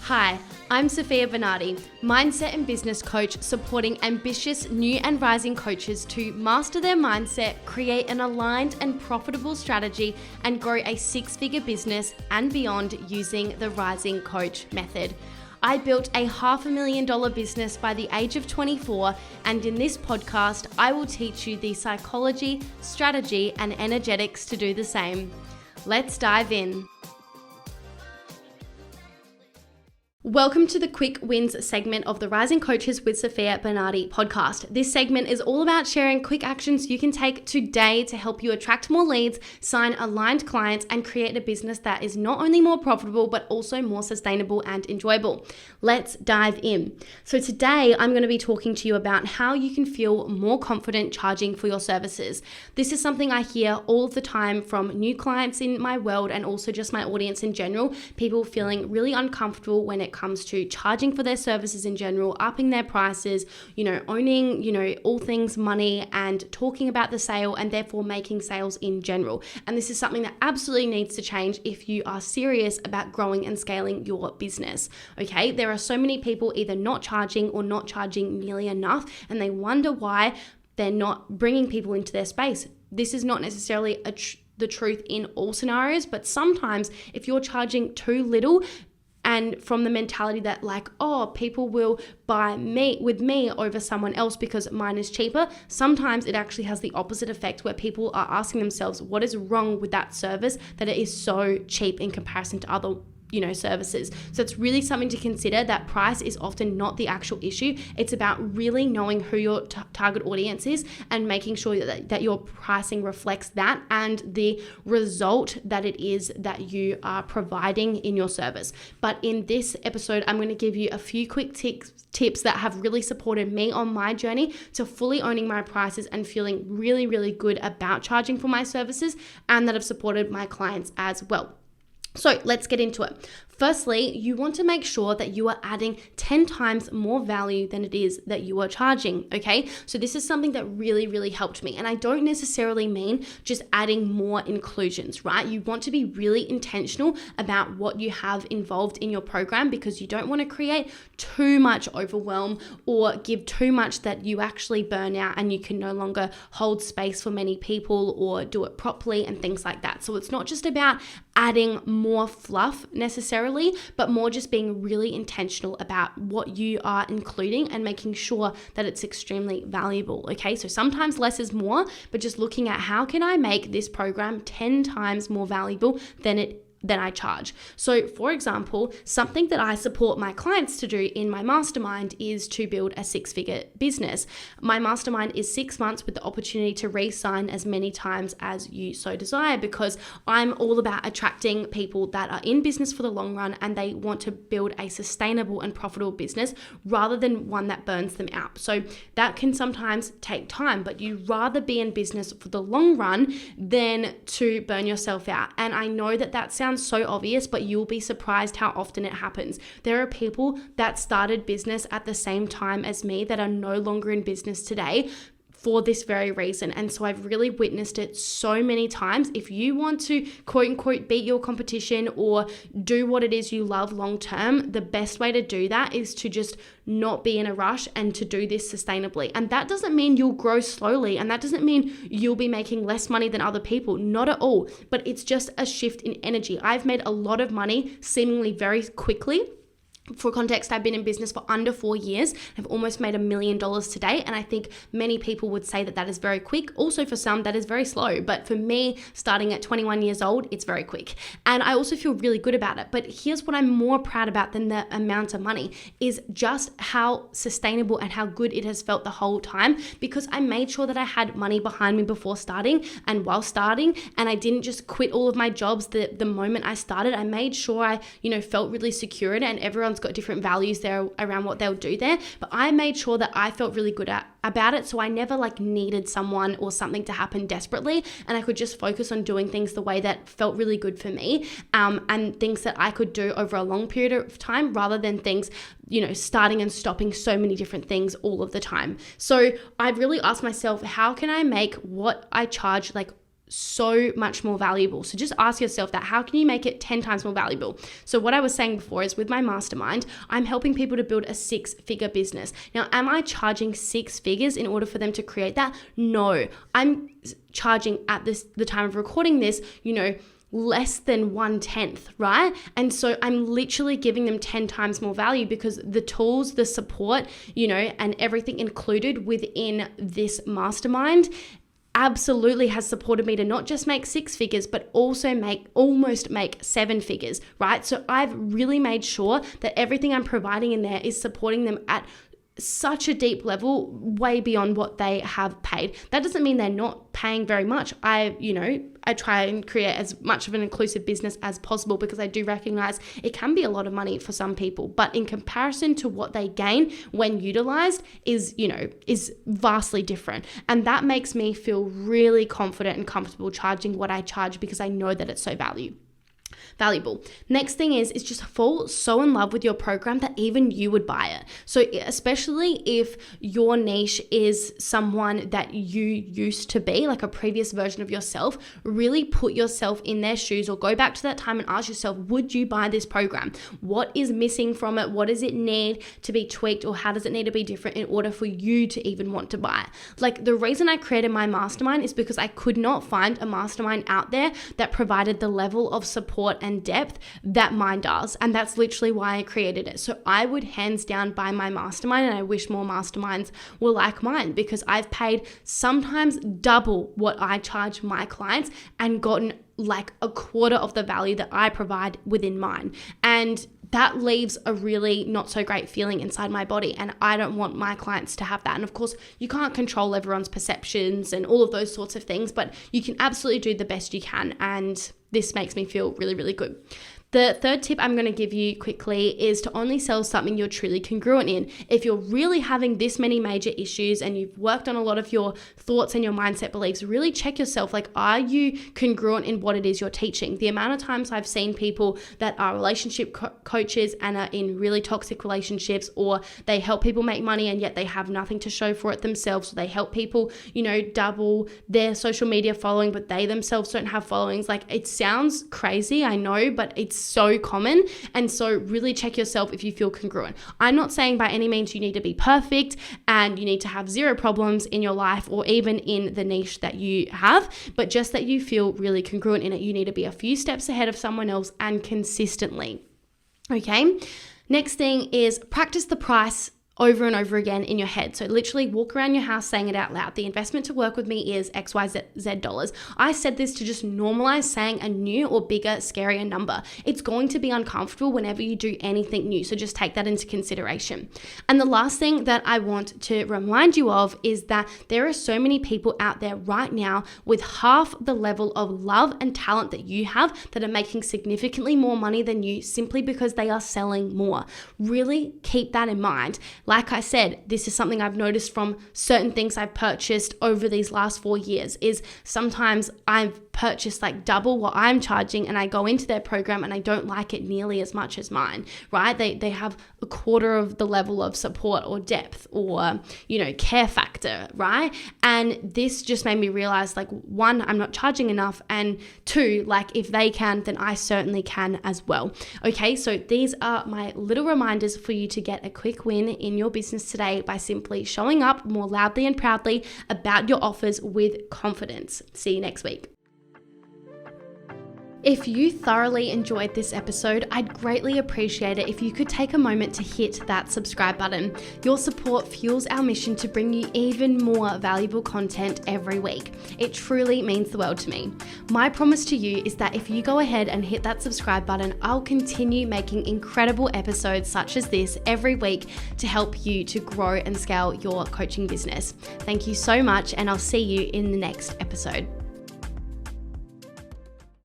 Hi, I'm Sofia Bernardi, mindset and business coach supporting ambitious new and rising coaches to master their mindset, create an aligned and profitable strategy, and grow a six-figure business and beyond using the Rising Coach method. I built a $500,000 business by the age of 24, and in this podcast, I will teach you the psychology, strategy, and energetics to do the same. Let's dive in. Welcome to the Quick Wins segment of the Rising Coaches with Sofia Bernardi podcast. This segment is all about sharing quick actions you can take today to help you attract more leads, sign aligned clients, and create a business that is not only more profitable, but also more sustainable and enjoyable. Let's dive in. So today I'm going to be talking to you about how you can feel more confident charging for your services. This is something I hear all of the time from new clients in my world and also just my audience in general. People feeling really uncomfortable when it comes to charging for their services in general, upping their prices, owning, all things money and talking about the sale and therefore making sales in general. And this is something that absolutely needs to change if you are serious about growing and scaling your business. Okay, there are so many people either not charging or not charging nearly enough, and they wonder why they're not bringing people into their space. This is not necessarily the truth in all scenarios, but sometimes if you're charging too little, and from the mentality that people will buy with me over someone else because mine is cheaper, sometimes it actually has the opposite effect where people are asking themselves, what is wrong with that service that it is so cheap in comparison to other services. So it's really something to consider that price is often not the actual issue. It's about really knowing who your target audience is and making sure that your pricing reflects that and the result that it is that you are providing in your service. But in this episode, I'm going to give you a few quick tips that have really supported me on my journey to fully owning my prices and feeling really, really good about charging for my services, and that have supported my clients as well. So let's get into it. Firstly, you want to make sure that you are adding 10 times more value than it is that you are charging, okay? So this is something that really, really helped me. And I don't necessarily mean just adding more inclusions, right? You want to be really intentional about what you have involved in your program, because you don't want to create too much overwhelm or give too much that you actually burn out and you can no longer hold space for many people or do it properly and things like that. So it's not just about adding more fluff necessarily, but more just being really intentional about what you are including and making sure that it's extremely valuable, okay? So sometimes less is more, but just looking at how can I make this program 10 times more valuable than I charge. So for example, something that I support my clients to do in my mastermind is to build a six-figure business. My mastermind is 6 months with the opportunity to re-sign as many times as you so desire, because I'm all about attracting people that are in business for the long run and they want to build a sustainable and profitable business rather than one that burns them out. So that can sometimes take time, but you'd rather be in business for the long run than to burn yourself out. And I know that sounds so obvious, but you'll be surprised how often it happens. There are people that started business at the same time as me that are no longer in business today for this very reason. And so I've really witnessed it so many times. If you want to quote unquote beat your competition or do what it is you love long term, the best way to do that is to just not be in a rush and to do this sustainably. And that doesn't mean you'll grow slowly, and that doesn't mean you'll be making less money than other people, not at all, but it's just a shift in energy. I've made a lot of money seemingly very quickly. For context, I've been in business for under 4 years. I've almost made $1 million today. And I think many people would say that is very quick. Also for some, that is very slow. But for me, starting at 21 years old, it's very quick. And I also feel really good about it. But here's what I'm more proud about than the amount of money is just how sustainable and how good it has felt the whole time, because I made sure that I had money behind me before starting and while starting. And I didn't just quit all of my jobs the moment I started. I made sure I, felt really secure in it, and everyone's got different values there around what they'll do there, but I made sure that I felt really good about it, so I never needed someone or something to happen desperately, and I could just focus on doing things the way that felt really good for me, and things that I could do over a long period of time rather than things starting and stopping so many different things all of the time. So I've really asked myself, how can I make what I charge so much more valuable. So just ask yourself that, how can you make it 10 times more valuable? So what I was saying before is with my mastermind, I'm helping people to build a 6-figure business. Now, am I charging 6 figures in order for them to create that? No, I'm charging at the time of recording this, less than 1/10, right? And so I'm literally giving them 10 times more value because the tools, the support, and everything included within this mastermind absolutely has supported me to not just make 6 figures, but also almost make 7 figures, right? So I've really made sure that everything I'm providing in there is supporting them at such a deep level, way beyond what they have paid. That doesn't mean they're not paying very much. I try and create as much of an inclusive business as possible because I do recognize it can be a lot of money for some people, but in comparison to what they gain when utilized is vastly different. And that makes me feel really confident and comfortable charging what I charge because I know that it's so valuable. Next thing is just fall so in love with your program that even you would buy it. So especially if your niche is someone that you used to be, like a previous version of yourself, really put yourself in their shoes or go back to that time and ask yourself, would you buy this program? What is missing from it? What does it need to be tweaked, or how does it need to be different in order for you to even want to buy it? Like, the reason I created my mastermind is because I could not find a mastermind out there that provided the level of support and depth that mine does. And that's literally why I created it. So I would hands down buy my mastermind, and I wish more masterminds were like mine because I've paid sometimes double what I charge my clients and gotten like a quarter of the value that I provide within mine. And that leaves a really not so great feeling inside my body. And I don't want my clients to have that. And of course, you can't control everyone's perceptions and all of those sorts of things, but you can absolutely do the best you can. And this makes me feel really, really good. The third tip I'm going to give you quickly is to only sell something you're truly congruent in. If you're really having this many major issues and you've worked on a lot of your thoughts and your mindset beliefs, really check yourself. Like, are you congruent in what it is you're teaching? The amount of times I've seen people that are relationship coaches and are in really toxic relationships, or they help people make money and yet they have nothing to show for it themselves. Or they help people, double their social media following, but they themselves don't have followings. Like, it sounds crazy, I know, but it's so common. And so really check yourself if you feel congruent. I'm not saying by any means you need to be perfect and you need to have 0 problems in your life or even in the niche that you have, but just that you feel really congruent in it. You need to be a few steps ahead of someone else and consistently. Okay. Next thing is practice the price over and over again in your head. So literally walk around your house saying it out loud. The investment to work with me is XYZ dollars. I said this to just normalize saying a new or bigger, scarier number. It's going to be uncomfortable whenever you do anything new. So just take that into consideration. And the last thing that I want to remind you of is that there are so many people out there right now with half the level of love and talent that you have that are making significantly more money than you simply because they are selling more. Really keep that in mind. Like I said, this is something I've noticed from certain things I've purchased over these last 4 years, is sometimes I've purchased like double what I'm charging and I go into their program and I don't like it nearly as much as mine, right? They have a quarter of the level of support or depth or, care factor, right? And this just made me realize, like, 1, I'm not charging enough, and 2, like, if they can, then I certainly can as well. Okay, so these are my little reminders for you to get a quick win in your business today by simply showing up more loudly and proudly about your offers with confidence. See you next week. If you thoroughly enjoyed this episode, I'd greatly appreciate it if you could take a moment to hit that subscribe button. Your support fuels our mission to bring you even more valuable content every week. It truly means the world to me. My promise to you is that if you go ahead and hit that subscribe button, I'll continue making incredible episodes such as this every week to help you to grow and scale your coaching business. Thank you so much, and I'll see you in the next episode.